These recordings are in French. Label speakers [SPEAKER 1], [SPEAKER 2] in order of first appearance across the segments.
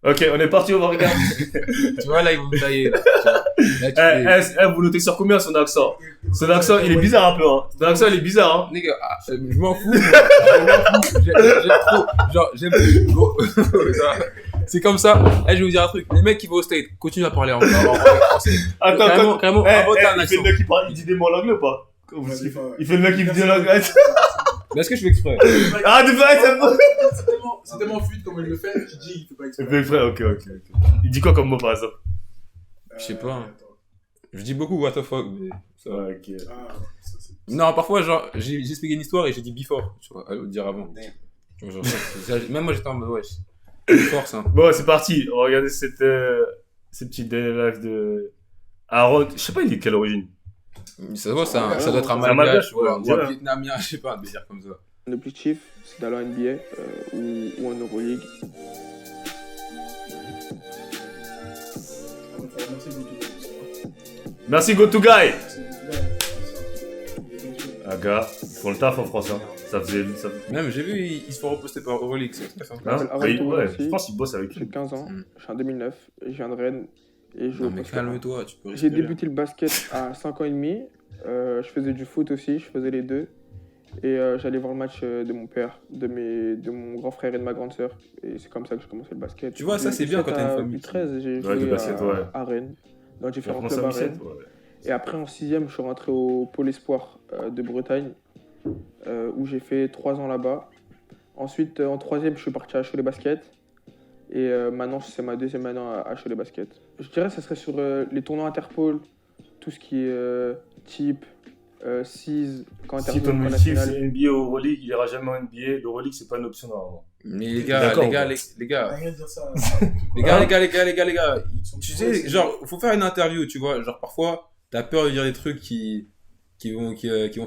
[SPEAKER 1] Ok, on est parti, on va regarder.
[SPEAKER 2] Tu vois, là, ils vont me tailler. Là,
[SPEAKER 1] Vous notez sur combien son accent? Son accent, il est bizarre un peu, hein. Son accent, il est bizarre, hein.
[SPEAKER 2] Nigga, je m'en fous. J'aime trop. Genre, j'aime trop. C'est comme ça. Là, je vais vous dire un truc. Les mecs qui vont au State, continuent à parler en français.
[SPEAKER 1] Attends,
[SPEAKER 2] Carrément, invente un
[SPEAKER 1] il fait
[SPEAKER 2] accent.
[SPEAKER 1] le mec qui parle, il dit des mots en anglais ou pas? Il fait le mec qui dit en anglais.
[SPEAKER 2] Mais est-ce que je fais exprès?
[SPEAKER 1] Ah, de vrai, c'est bon.
[SPEAKER 3] C'est tellement fluide comme il le fait, tu dis, il fait pas
[SPEAKER 1] Il
[SPEAKER 3] exprès.
[SPEAKER 1] fait frère, ok. Il dit quoi comme mot par exemple?
[SPEAKER 2] Je sais pas. Hein. Je dis beaucoup what the fuck, mais ça va.
[SPEAKER 1] Ok.
[SPEAKER 3] Ah, ça c'est.
[SPEAKER 2] Non, parfois, genre, j'ai expliqué une histoire et j'ai dit before, tu vois, à le dire avant. Genre, même moi, j'étais en mode, wesh. Force, hein.
[SPEAKER 1] Bon, c'est parti. Regardez ces petits lives de Aaron. Je sais pas, il est de quelle origine?
[SPEAKER 2] Ça se voit, ça doit être un
[SPEAKER 1] C'est un
[SPEAKER 2] malgache
[SPEAKER 1] malgache,
[SPEAKER 2] ou un
[SPEAKER 1] ouais.
[SPEAKER 2] vietnamien, je sais pas, un délire comme ça.
[SPEAKER 4] Mon objectif, c'est d'aller en NBA ou en Euroleague.
[SPEAKER 1] Merci GoToGuy. Ah gars, ils font le taf en France, hein. Ça faisait.
[SPEAKER 2] Même, j'ai vu, ils se font reposter par Euroleague, c'est très sympa.
[SPEAKER 1] Hein
[SPEAKER 4] Aaron
[SPEAKER 1] ouais,
[SPEAKER 4] Touré aussi.
[SPEAKER 1] je pense qu'ils bossent avec
[SPEAKER 4] J'ai
[SPEAKER 1] lui.
[SPEAKER 4] 15 ans, je suis en 2009, je viens de Rennes et je joue
[SPEAKER 2] Non,
[SPEAKER 4] au
[SPEAKER 2] mais
[SPEAKER 4] poste.
[SPEAKER 2] calme-toi, tu peux
[SPEAKER 4] J'ai
[SPEAKER 2] respirer.
[SPEAKER 4] débuté le basket à 5 ans et demi. Je faisais du foot aussi, je faisais les deux. Et j'allais voir le match de mon père, de mon grand frère et de ma grande sœur. Et c'est comme ça que j'ai commencé le basket.
[SPEAKER 2] Tu vois, ça, c'est bien quand t'as une famille.
[SPEAKER 4] 13, j'ai
[SPEAKER 1] Ouais, du
[SPEAKER 4] joué
[SPEAKER 1] basket, ouais.
[SPEAKER 4] à Rennes, dans
[SPEAKER 1] Il a
[SPEAKER 4] différents
[SPEAKER 1] commencé
[SPEAKER 4] clubs
[SPEAKER 1] à
[SPEAKER 4] à Rennes.
[SPEAKER 1] 17, ouais.
[SPEAKER 4] Et après, en 6ème, je suis rentré au Pôle Espoir de Bretagne, où j'ai fait 3 ans là-bas. Ensuite, en 3ème, je suis parti à Cholet Basket. Et maintenant, c'est ma 2e année à Cholet Basket. Je dirais que ça serait sur les tournois Interpol, tout ce qui est type, CIS, quand
[SPEAKER 1] Si
[SPEAKER 4] Interpol,
[SPEAKER 1] ton
[SPEAKER 4] quand
[SPEAKER 1] objectif
[SPEAKER 4] national.
[SPEAKER 1] c'est NBA ou Euroleague, il ira jamais en NBA. L'Euroleague, c'est pas une option normalement.
[SPEAKER 2] Mais les gars,
[SPEAKER 1] D'accord,
[SPEAKER 2] les gars,
[SPEAKER 1] ouais.
[SPEAKER 2] les gars,
[SPEAKER 3] Rien de dire ça.
[SPEAKER 2] les gars, tu sais, genre, faut faire une interview, tu vois, genre, parfois, t'as peur de dire des trucs qui vont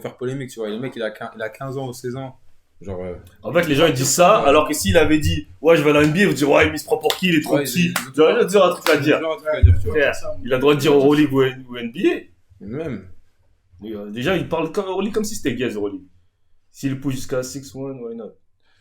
[SPEAKER 2] faire polémique, tu vois, et le mec, il a 15 ans ou 16 ans, genre...
[SPEAKER 1] En fait, les gens ils disent ça, alors que s'il avait dit ouais, je vais aller en NBA, ils vont dire ouais, il se prend pour qui, il est trop
[SPEAKER 2] Ouais,
[SPEAKER 1] petit.
[SPEAKER 2] ils-
[SPEAKER 1] J'aurais déjà dire un truc à dire.
[SPEAKER 2] genre un truc à dire, tu vois.
[SPEAKER 1] Frère, il a le droit de dire Euroleague ou NBA.
[SPEAKER 2] Mais même,
[SPEAKER 1] Déjà, il parle comme Euroleague comme si c'était gay, Euroleague. S'il pousse jusqu'à 6-1, why not?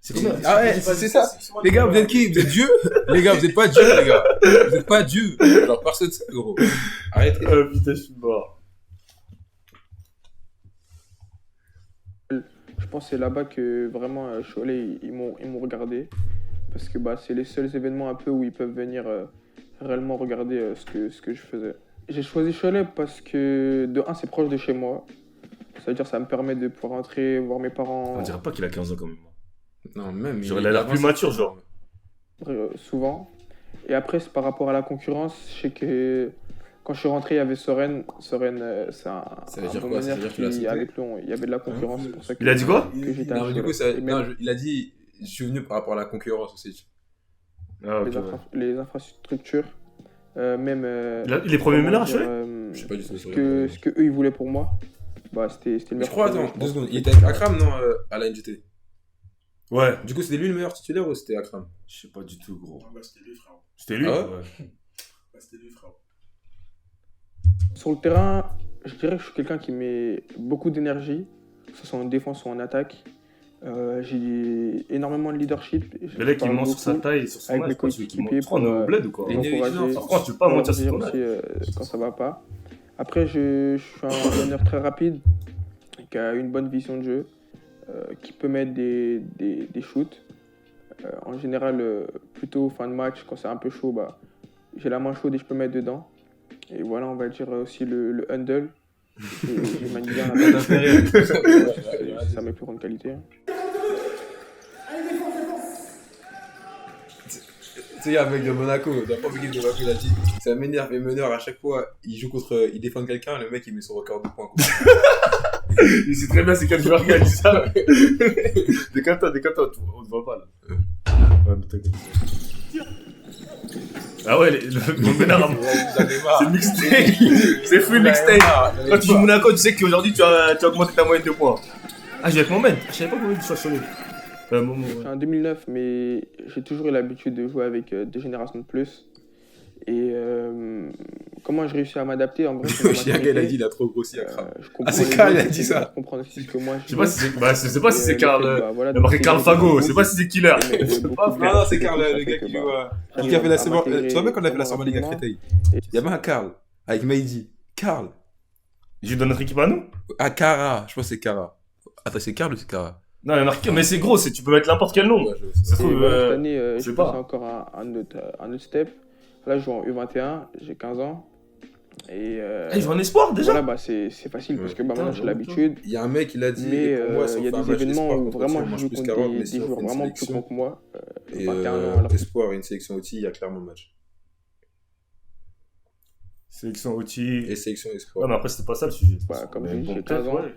[SPEAKER 1] C'est combien?
[SPEAKER 2] ah ouais, c'est ça. Les gars, vous êtes qui? Vous êtes Dieu? Les gars, vous êtes pas Dieu, les gars. Vous êtes pas Dieu. Genre, personne, gros. Arrêtez.
[SPEAKER 1] Putain, je suis mort.
[SPEAKER 4] Je pense que c'est là-bas que vraiment Cholet, ils m'ont regardé. Parce que c'est les seuls événements un peu où ils peuvent venir réellement regarder ce que je faisais. J'ai choisi Cholet parce que, de un, c'est proche de chez moi. C'est-à-dire ça me permet de pouvoir rentrer, voir mes parents
[SPEAKER 1] On dirait pas qu'il a 15 ans quand même.
[SPEAKER 2] Non, même.
[SPEAKER 1] Genre, il a l'air plus mature, genre.
[SPEAKER 4] souvent. Et après, c'est par rapport à la concurrence. Je sais que quand je suis rentré, il y avait Soren. Soren, c'est un
[SPEAKER 2] Ça veut dire
[SPEAKER 4] bon
[SPEAKER 2] quoi? Ça veut
[SPEAKER 4] meneur
[SPEAKER 2] dire qu'il a
[SPEAKER 4] qui,
[SPEAKER 2] sauté
[SPEAKER 4] avec lui, il y avait de la concurrence. C'est pour ça que,
[SPEAKER 1] Il a dit quoi?
[SPEAKER 4] que j'étais à
[SPEAKER 2] Non, mais du
[SPEAKER 4] Cholet.
[SPEAKER 2] coup, ça,
[SPEAKER 4] Et même
[SPEAKER 2] non, il a dit, je suis venu par rapport à la concurrence aussi.
[SPEAKER 1] Ah, ok.
[SPEAKER 4] les infrastructures, même.
[SPEAKER 1] Il est premier meneur à
[SPEAKER 4] comment dire,
[SPEAKER 1] Cholet?
[SPEAKER 2] Je sais pas du tout.
[SPEAKER 4] ce que eux ils voulaient pour moi, c'était le
[SPEAKER 2] Mais
[SPEAKER 4] meilleur.
[SPEAKER 2] je crois,
[SPEAKER 4] projet,
[SPEAKER 2] attends,
[SPEAKER 4] je
[SPEAKER 2] 2
[SPEAKER 4] pense.
[SPEAKER 2] secondes. Il était avec Akram, non, à la NGT.
[SPEAKER 1] Ouais.
[SPEAKER 2] Du coup, c'était lui le meilleur titulaire ou c'était Akram?
[SPEAKER 1] Je sais pas du tout, gros.
[SPEAKER 3] Ah bah, c'était lui, frère.
[SPEAKER 1] C'était lui?
[SPEAKER 2] Ah ouais?
[SPEAKER 3] Bah, c'était lui, frère.
[SPEAKER 4] Sur le terrain, je dirais que je suis quelqu'un qui met beaucoup d'énergie, que ce soit en défense ou en attaque. J'ai énormément de leadership.
[SPEAKER 1] Le mec, il ment sur sa taille et sur son
[SPEAKER 4] avec
[SPEAKER 1] âge.
[SPEAKER 4] mes
[SPEAKER 1] Pas celui qui ment.
[SPEAKER 4] coéquipiers
[SPEAKER 1] Tu crois, on est au bled ou quoi?
[SPEAKER 2] Et une
[SPEAKER 4] encourager,
[SPEAKER 2] évidence.
[SPEAKER 1] Par contre, tu peux pas mentir sur
[SPEAKER 4] dire
[SPEAKER 1] ton âge.
[SPEAKER 4] aussi quand ça va pas. Après, je suis un meneur très rapide, qui a une bonne vision de jeu, qui peut mettre des shoots. En général, plutôt fin de match, quand c'est un peu chaud, j'ai la main chaude et je peux mettre dedans. Et voilà, on va dire aussi le handle. Je manie bien la c'est sa mes plus grandes qualités.
[SPEAKER 2] Tu sais, un mec de Monaco, la première équipe de Monaco, il a dit ça m'énerve les meneurs à chaque fois, ils défendent quelqu'un, le mec il met son record de points.
[SPEAKER 1] Il sait très bien c'est quel joueur qui a dit ça. Décale-toi, on te voit pas là. Ouais, mais t'inquiète. Ah ouais, le meneur, c'est mixtape. C'est full mixtape. Quand tu joues Monaco, tu sais qu'aujourd'hui tu as augmenté ta moyenne de points. Ah, je vais avec mon mec. Je savais pas comment il soit sur lui.
[SPEAKER 4] C'est en 2009, mais j'ai toujours eu l'habitude de jouer avec des générations de plus. Et comment je réussis à m'adapter, en vrai, c'est ma
[SPEAKER 2] Chien, il a dit,
[SPEAKER 4] maturité.
[SPEAKER 2] il a trop grossi à Crame.
[SPEAKER 4] Je comprends
[SPEAKER 2] c'est
[SPEAKER 4] les
[SPEAKER 2] Karl,
[SPEAKER 4] autres,
[SPEAKER 2] il a dit
[SPEAKER 4] j'essaie de
[SPEAKER 2] ça.
[SPEAKER 4] leur comprendre aussi ce que moi
[SPEAKER 1] Je sais pas si c'est, bah, je sais pas si c'est
[SPEAKER 4] Et,
[SPEAKER 1] Karl.
[SPEAKER 4] le fait, bah, voilà,
[SPEAKER 1] Il a marqué Karl
[SPEAKER 4] d'intégrer
[SPEAKER 1] Fago,
[SPEAKER 4] beaucoup
[SPEAKER 1] je sais pas si c'est Killer.
[SPEAKER 4] et
[SPEAKER 1] Je sais
[SPEAKER 4] beaucoup
[SPEAKER 1] pas,
[SPEAKER 4] de-
[SPEAKER 1] frère.
[SPEAKER 2] Non, c'est
[SPEAKER 4] et
[SPEAKER 2] Karl,
[SPEAKER 4] ça
[SPEAKER 2] le
[SPEAKER 4] fait
[SPEAKER 2] gars
[SPEAKER 4] que,
[SPEAKER 2] qui
[SPEAKER 4] bah,
[SPEAKER 2] joue
[SPEAKER 4] j'arrive
[SPEAKER 2] qui a fait la
[SPEAKER 4] à
[SPEAKER 2] Summer. Tu
[SPEAKER 4] m'intégrer
[SPEAKER 2] te rappelles qu'on a fait la
[SPEAKER 4] vraiment
[SPEAKER 2] Summer League à
[SPEAKER 4] rapidement.
[SPEAKER 2] Créteil?
[SPEAKER 4] Et
[SPEAKER 2] Il y avait un Karl, avec Maïdi. Karl.
[SPEAKER 1] Il joue dans notre équipe à nous?
[SPEAKER 2] Ah, Kara. Je pense que c'est Kara. Attends, c'est Karl ou c'est Kara?
[SPEAKER 1] Non, il y a marqué, mais c'est gros, tu peux mettre n'importe quel nom.
[SPEAKER 2] Ouais, je sais
[SPEAKER 1] Ça
[SPEAKER 2] pas.
[SPEAKER 1] se
[SPEAKER 4] Et
[SPEAKER 1] trouve,
[SPEAKER 4] voilà, cette année,
[SPEAKER 1] je
[SPEAKER 4] je
[SPEAKER 1] sais
[SPEAKER 4] suis
[SPEAKER 1] pas.
[SPEAKER 4] passé encore à un autre step. Là, je joue en U21, j'ai 15 ans. Et
[SPEAKER 1] Il joue en espoir déjà?
[SPEAKER 4] voilà, bah, c'est facile parce que bah,
[SPEAKER 1] Putain,
[SPEAKER 4] maintenant j'ai
[SPEAKER 1] j'avoue,
[SPEAKER 4] l'habitude.
[SPEAKER 2] Il y a un mec, il a dit,
[SPEAKER 4] Mais
[SPEAKER 2] pour moi, si on
[SPEAKER 4] il y a
[SPEAKER 2] fait un
[SPEAKER 4] des
[SPEAKER 2] match
[SPEAKER 4] événements
[SPEAKER 2] espoir
[SPEAKER 4] où
[SPEAKER 2] contre
[SPEAKER 4] vraiment
[SPEAKER 2] eux, on
[SPEAKER 4] je
[SPEAKER 2] mange
[SPEAKER 4] joue
[SPEAKER 2] plus
[SPEAKER 4] contre
[SPEAKER 2] 40, mais
[SPEAKER 4] des
[SPEAKER 2] si on
[SPEAKER 4] joueurs
[SPEAKER 2] fait une
[SPEAKER 4] vraiment plus
[SPEAKER 2] sélection,
[SPEAKER 4] grands que moi.
[SPEAKER 2] et
[SPEAKER 4] 21 ans. Là.
[SPEAKER 2] espoir et une sélection outil, il y a clairement match.
[SPEAKER 1] Sélection outil.
[SPEAKER 2] Et sélection
[SPEAKER 1] Ouais,
[SPEAKER 2] espoir.
[SPEAKER 1] mais après, c'était pas ça le sujet.
[SPEAKER 4] Bah, comme
[SPEAKER 1] Mais
[SPEAKER 4] je dis,
[SPEAKER 1] bon,
[SPEAKER 4] j'ai
[SPEAKER 1] peut-être,
[SPEAKER 4] 15 ans.
[SPEAKER 1] ouais.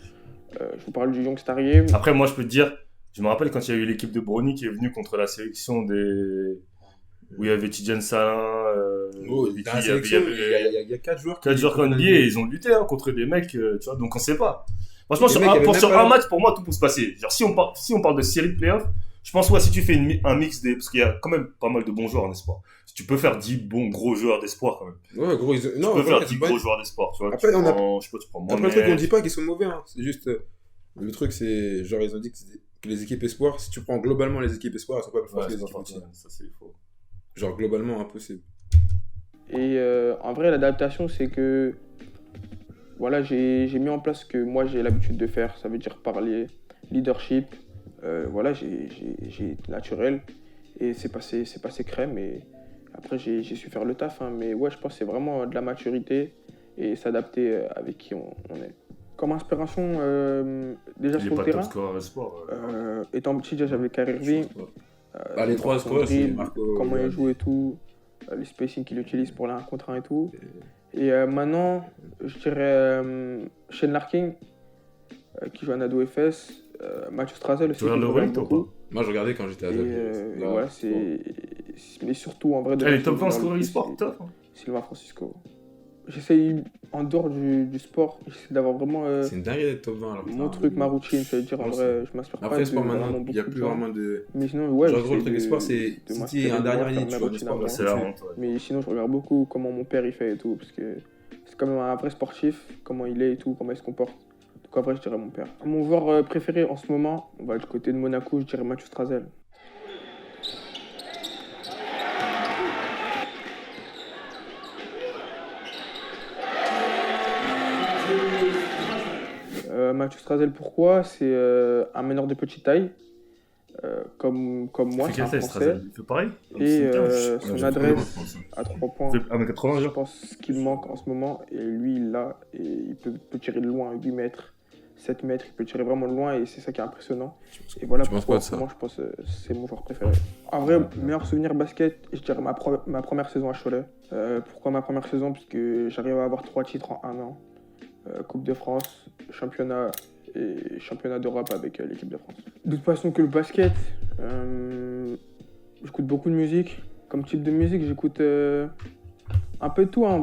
[SPEAKER 4] Je vous parle du Youngster Game.
[SPEAKER 1] Après, moi, je peux te dire, je me rappelle quand il y a eu l'équipe de Brony qui est venue contre la sélection des. Où il y avait Tidjane Salin.
[SPEAKER 2] Oh,
[SPEAKER 1] Vicky,
[SPEAKER 2] dans la
[SPEAKER 1] il y avait-
[SPEAKER 2] sélection,
[SPEAKER 1] il y avait-
[SPEAKER 2] il y a 4 joueurs.
[SPEAKER 1] 4 joueurs qui ont NBA et ils ont lutté contre des mecs, tu vois, donc on sait pas. Franchement,
[SPEAKER 2] Les
[SPEAKER 1] sur
[SPEAKER 2] mecs, il y avait même
[SPEAKER 1] sur
[SPEAKER 2] pas
[SPEAKER 1] un
[SPEAKER 2] la-
[SPEAKER 1] match, pour moi, tout peut se passer. Genre, si on parle de série de playoffs, je pense, ouais, si tu fais un mix des. Parce qu'il y a quand même pas mal de bons joueurs en espoir. Si tu peux faire 10 bons gros joueurs d'espoir quand même.
[SPEAKER 2] Ouais, gros, ils...
[SPEAKER 1] Tu
[SPEAKER 2] non,
[SPEAKER 1] peux
[SPEAKER 2] voilà,
[SPEAKER 1] faire 10
[SPEAKER 2] c'est pas-
[SPEAKER 1] gros joueurs d'espoir, tu vois.
[SPEAKER 2] Après,
[SPEAKER 1] tu
[SPEAKER 2] on a-
[SPEAKER 1] prends, je sais pas, tu prends
[SPEAKER 2] Après, le
[SPEAKER 1] Mohamed.
[SPEAKER 2] truc, on dit pas qu'ils sont mauvais, hein. C'est juste. Le truc, c'est. Genre, ils ont dit que les équipes espoirs, si tu prends globalement les équipes espoirs, elles sont pas plus
[SPEAKER 1] Ouais,
[SPEAKER 2] fortes que
[SPEAKER 1] c'est
[SPEAKER 2] les
[SPEAKER 1] pas
[SPEAKER 2] équipes
[SPEAKER 1] forcément,
[SPEAKER 2] outils.
[SPEAKER 1] ça c'est faux.
[SPEAKER 2] Genre, globalement, impossible.
[SPEAKER 4] Et en vrai, l'adaptation, c'est que voilà, j'ai mis en place ce que moi j'ai l'habitude de faire. Ça veut dire parler, leadership. Voilà, j'ai été naturel et c'est passé crème. Et après, j'ai su faire le taf. Hein. Mais ouais, je pense que c'est vraiment de la maturité et s'adapter avec qui on est. Comme inspiration, déjà
[SPEAKER 1] Il est
[SPEAKER 4] sur
[SPEAKER 1] pas
[SPEAKER 4] le
[SPEAKER 1] top
[SPEAKER 4] terrain,
[SPEAKER 1] scoreur espoir.
[SPEAKER 4] étant petit, déjà j'avais Kyrie Irving.
[SPEAKER 2] Bah, les trois
[SPEAKER 4] son
[SPEAKER 2] scoreurs, c'est
[SPEAKER 4] dribble,
[SPEAKER 2] Marco.
[SPEAKER 4] comment il joue et tout, le spacing qu'il utilise pour l'un contre un et tout. Et maintenant, je dirais Shane Larkin, qui joue à Nado FS, Mathieu Strazel aussi.
[SPEAKER 1] Tu regardes
[SPEAKER 4] que je
[SPEAKER 1] le
[SPEAKER 4] regarde
[SPEAKER 1] Relic, toi,
[SPEAKER 4] beaucoup.
[SPEAKER 2] Moi, je regardais quand j'étais à
[SPEAKER 4] Et
[SPEAKER 2] Zag. Là,
[SPEAKER 4] voilà, mais surtout en vrai.
[SPEAKER 1] Elle est top 20
[SPEAKER 4] dans le
[SPEAKER 1] scoreur
[SPEAKER 4] plus,
[SPEAKER 1] e-sport,
[SPEAKER 4] c'est
[SPEAKER 1] top.
[SPEAKER 4] Sylvain Francisco. J'essaye, en dehors du sport, j'essaie d'avoir vraiment
[SPEAKER 2] C'est une dinguerie d'être top 20. Alors,
[SPEAKER 4] mon truc, ma routine. Ça veut dire, en
[SPEAKER 2] Moi
[SPEAKER 4] vrai, je m'inspire pas
[SPEAKER 2] Après,
[SPEAKER 4] de
[SPEAKER 2] sport
[SPEAKER 4] vraiment
[SPEAKER 2] maintenant, il n'y a
[SPEAKER 4] beaucoup
[SPEAKER 2] plus
[SPEAKER 4] de gens.
[SPEAKER 2] vraiment de.
[SPEAKER 4] Mais sinon, ouais,
[SPEAKER 2] Genre, gros, le
[SPEAKER 4] j'essaie
[SPEAKER 2] truc
[SPEAKER 4] de-
[SPEAKER 2] espoir, c'est
[SPEAKER 4] de
[SPEAKER 2] City
[SPEAKER 4] m'inspirer
[SPEAKER 2] et un
[SPEAKER 4] de moi,
[SPEAKER 2] dernier
[SPEAKER 4] faire
[SPEAKER 2] ligne,
[SPEAKER 4] ma
[SPEAKER 2] tu vois,
[SPEAKER 4] routine
[SPEAKER 2] en
[SPEAKER 4] à moi.
[SPEAKER 2] espoir,
[SPEAKER 1] C'est la honte, ouais.
[SPEAKER 4] Mais sinon, je regarde beaucoup comment mon père il fait et tout, parce que c'est quand même un vrai sportif, comment il est et tout, comment il se comporte. Donc en vrai, je dirais mon père. Mon joueur préféré en ce moment, on va du côté de Monaco, je dirais Mathieu Strazel. Mathieu Strazel, pourquoi? C'est un meneur de petite taille, comme moi,
[SPEAKER 1] Il
[SPEAKER 4] c'est un
[SPEAKER 1] fait quelle taille,
[SPEAKER 4] Français.
[SPEAKER 1] Strazel Il fait pareil.
[SPEAKER 4] Et son
[SPEAKER 1] Ouais,
[SPEAKER 4] adresse à 3 points.
[SPEAKER 1] Il fait 1m80
[SPEAKER 4] Je
[SPEAKER 1] genre.
[SPEAKER 4] pense qu'il manque en ce moment, et lui il l'a, et il peut tirer de loin, 8 mètres, 7 mètres, il peut tirer vraiment de loin, et c'est ça qui est impressionnant. Et voilà
[SPEAKER 2] Tu penses
[SPEAKER 4] pourquoi
[SPEAKER 2] quoi de ça?
[SPEAKER 4] moi je pense que c'est mon joueur préféré. En vrai, meilleur souvenir basket, je dirais ma première saison à Cholet. Pourquoi ma première saison? Parce que j'arrive à avoir 3 titres en 1 an. Coupe de France, championnat et championnat d'Europe avec l'équipe de France. D'autres passions que le basket, j'écoute beaucoup de musique. Comme type de musique, j'écoute un peu de tout. Hein.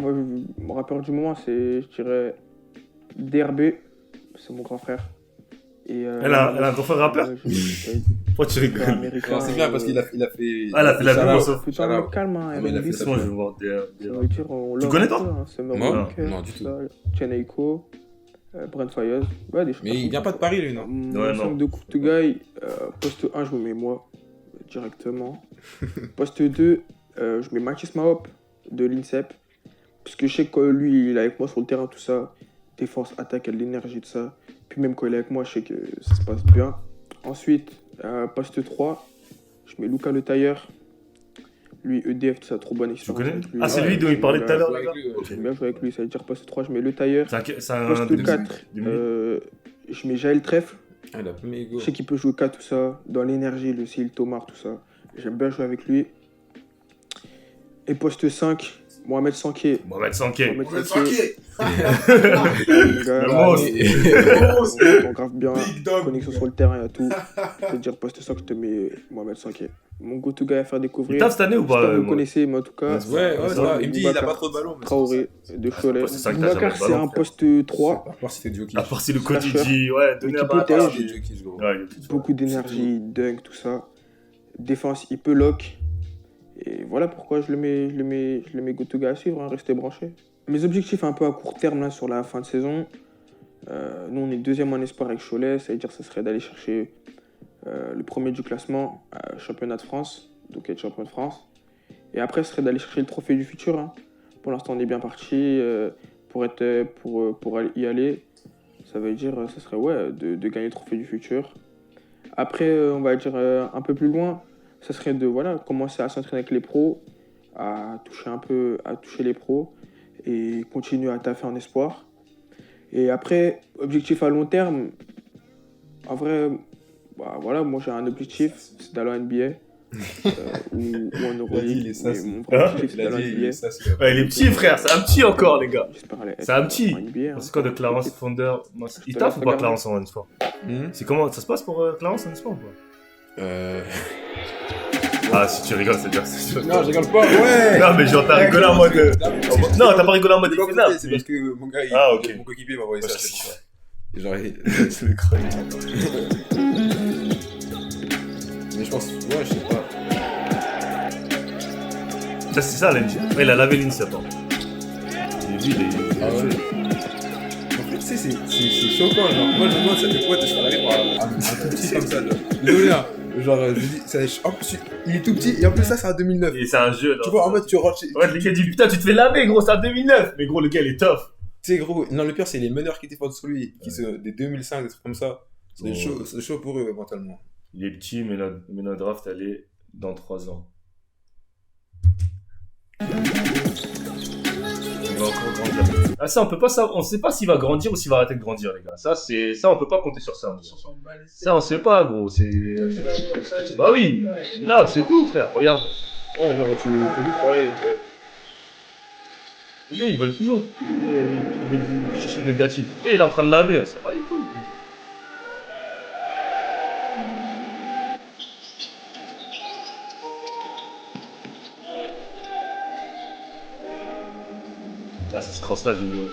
[SPEAKER 4] Mon rappeur du moment, c'est, je dirais, DRB, c'est mon grand frère. Et,
[SPEAKER 1] Elle a un grand frère rappeur?
[SPEAKER 4] J'écoute
[SPEAKER 1] Pourquoi tu rigoles?
[SPEAKER 4] américain.
[SPEAKER 2] Non, c'est bien parce qu'il a fait.
[SPEAKER 1] Ah, elle a fait la
[SPEAKER 2] Shout-out.
[SPEAKER 1] pub, sauf.
[SPEAKER 4] Plutôt un mec calme, hein.
[SPEAKER 2] Ah, mais il a fait
[SPEAKER 4] R&B,
[SPEAKER 2] ça.
[SPEAKER 1] Moi, je vais voir des.
[SPEAKER 4] ça veut dire, on
[SPEAKER 1] Tu
[SPEAKER 4] love
[SPEAKER 1] connais,
[SPEAKER 4] un
[SPEAKER 1] toi?
[SPEAKER 4] peu, hein. Summer
[SPEAKER 2] Moi
[SPEAKER 4] Walker,
[SPEAKER 2] Non, du tout.
[SPEAKER 4] ça, Cheneiko, Brent Fayez. Ouais, des choses
[SPEAKER 2] Mais
[SPEAKER 4] comme
[SPEAKER 2] il
[SPEAKER 4] ça.
[SPEAKER 2] vient pas de Paris, lui, non?
[SPEAKER 1] Ouais, non.
[SPEAKER 4] Ensemble de coups de guy, poste 1, je me mets moi, directement. Poste 2, je mets Mathis Mahop de l'INSEP. Parce que je sais que lui, il est avec moi sur le terrain, tout ça. Défense, attaque, il a de l'énergie, tout ça. Puis même quand il est avec moi, je sais que ça se passe bien. Ensuite, poste 3, je mets Lucas Le Tailleur. Lui, EDF, tout ça, trop bonne
[SPEAKER 1] Tu
[SPEAKER 4] expérience.
[SPEAKER 1] connais?
[SPEAKER 4] avec lui.
[SPEAKER 1] Ah, c'est lui dont il parlait tout à l'heure,
[SPEAKER 2] Ouais,
[SPEAKER 1] là.
[SPEAKER 2] avec lui, ouais.
[SPEAKER 4] J'aime bien jouer avec lui, ça veut dire poste 3, je mets Le Tailleur.
[SPEAKER 1] C'est un
[SPEAKER 4] Poste
[SPEAKER 1] de
[SPEAKER 4] 4,
[SPEAKER 1] musique, de musique.
[SPEAKER 4] je mets Jaël Trèfle.
[SPEAKER 2] Ah, il a premier ego.
[SPEAKER 4] Je sais qu'il peut jouer 4, tout ça, dans l'énergie, le Cyril Tomar, tout ça. J'aime bien jouer avec lui. Et poste 5, Mohamed Sanké.
[SPEAKER 1] Mohamed Sanké.
[SPEAKER 3] On va être tranquille.
[SPEAKER 4] Mon gars,
[SPEAKER 1] Le monstre.
[SPEAKER 4] on grave bien,
[SPEAKER 3] Big dog.
[SPEAKER 4] connexion sur le terrain et tout. Je veux dire, poste 5, je te mets Mohamed Sanké. Mon go-to guy à faire
[SPEAKER 1] Il
[SPEAKER 4] découvrir.
[SPEAKER 1] tape cette année ou
[SPEAKER 4] J'espère que
[SPEAKER 1] pas?
[SPEAKER 4] vous le connaissez, mais en tout cas,
[SPEAKER 2] Ouais,
[SPEAKER 1] Ouais,
[SPEAKER 2] ça va. Il me dit, il a
[SPEAKER 4] Boubacar
[SPEAKER 2] pas trop de ballon. mais
[SPEAKER 4] Traoré de Cholet.
[SPEAKER 1] poste 5, t'as
[SPEAKER 4] Boubacar,
[SPEAKER 1] jamais de
[SPEAKER 4] c'est
[SPEAKER 1] ballon,
[SPEAKER 4] un
[SPEAKER 1] frère.
[SPEAKER 4] poste 3.
[SPEAKER 2] À part si c'est Jokic.
[SPEAKER 1] À part si le coach il
[SPEAKER 4] Slasher.
[SPEAKER 1] dit, ouais, donnez
[SPEAKER 4] Mais
[SPEAKER 1] la
[SPEAKER 4] qui
[SPEAKER 1] balle.
[SPEAKER 4] protège.
[SPEAKER 2] Ah, des Jokic, gros.
[SPEAKER 1] Ouais, il est
[SPEAKER 4] Beaucoup d'énergie, dunk, tout ça. Défense, il peut lock. Et voilà pourquoi je le mets go-to guy à suivre, hein, restez branchés. mes objectifs un peu à court terme là, sur la fin de saison, nous on est deuxième en espoir avec Cholet, ça veut dire que ça serait d'aller chercher le premier du classement, championnat de France, donc être champion de France. Et après, ce serait d'aller chercher le trophée du futur. Hein. Pour l'instant, on est bien parti pour y aller. Ça veut dire, ça serait de gagner le trophée du futur. Après, on va dire un peu plus loin, ça serait de commencer à s'entraîner avec les pros, à toucher les pros et continuer à taffer en espoir. Et après, objectif à long terme, en vrai, moi j'ai un objectif, c'est d'aller en NBA ou en Euroleague. Mon premier objectif, c'est d'aller en NBA.
[SPEAKER 1] Ouais, il est petit, frère, c'est un petit encore, les gars.
[SPEAKER 4] J'espère aller
[SPEAKER 1] C'est un petit.
[SPEAKER 4] en NBA, hein.
[SPEAKER 1] C'est quoi de Clarence Founder? Il
[SPEAKER 4] te
[SPEAKER 1] taffe
[SPEAKER 4] laisse
[SPEAKER 1] ou pas
[SPEAKER 4] regarder.
[SPEAKER 1] Clarence en sport? C'est comment ça se passe pour Clarence en sport ou pas? Ah, si tu rigoles, c'est-à-dire que
[SPEAKER 2] Non, je rigole pas. Ouais.
[SPEAKER 1] Non, mais genre, t'as rigolé en mode. Non, t'as pas rigolé en mode
[SPEAKER 2] Non,
[SPEAKER 1] final.
[SPEAKER 2] c'est parce que mon gars,
[SPEAKER 1] Ah, ok.
[SPEAKER 2] mon coéquipier m'a envoyé
[SPEAKER 1] Moi,
[SPEAKER 2] ça.
[SPEAKER 1] je
[SPEAKER 2] C'est pour ça. Et genre, c'est le crâne. Mais je pense, je sais pas.
[SPEAKER 1] Ça, c'est ça, l'NG. Ouais, il a lavé l'initiateur. J'ai vu,
[SPEAKER 2] Ah ouais. En fait, tu sais, c'est choquant. Genre, moi, je me demande, ça fait quoi de se faire laver par un tout petit comme ça. Genre. Désolé, hein. Genre, je dis, en plus, il est tout petit, et en plus, ça, c'est en 2009.
[SPEAKER 1] Et c'est un jeu, là.
[SPEAKER 2] Tu vois, en mode, tu rentres chez.
[SPEAKER 1] Ouais, le gars dit, putain, tu te fais laver, gros, c'est en 2009. Mais gros, le gars, il est tough.
[SPEAKER 2] Tu sais, gros, non, le pire, c'est les meneurs qui étaient forts sur lui, des 2005, des trucs comme ça. C'est chaud pour eux, mentalement.
[SPEAKER 1] Il est petit, mais notre draft, elle est dans 3 ans. Il va encore grandir. Ah, ça, on peut pas savoir. On sait pas s'il va grandir ou s'il va arrêter de grandir, les gars. Ça, on peut pas compter sur ça. Ça, on sait pas, gros. Bah oui. Là, c'est tout, frère. Regarde. Ouais, genre, tu juste parler. Les gars, ils veulent toujours. Ils veulent chercher le négatif. Et il est en train de laver. C'est pas du tout. Ah, ça se crosse là, je non.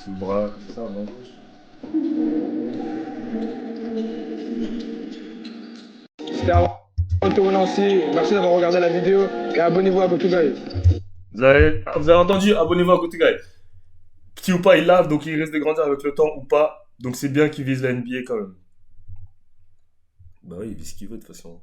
[SPEAKER 1] Sous le bras, comme ça, non?
[SPEAKER 4] C'était avant de te relancer. Merci d'avoir regardé la vidéo et abonnez-vous à GoToGuy.
[SPEAKER 1] Vous avez entendu, abonnez-vous à GoToGuy. Petit ou pas, il lave, donc il risque de grandir avec le temps ou pas. Donc c'est bien qu'il vise la NBA quand même. Bah oui, il vise ce qu'il veut de toute façon.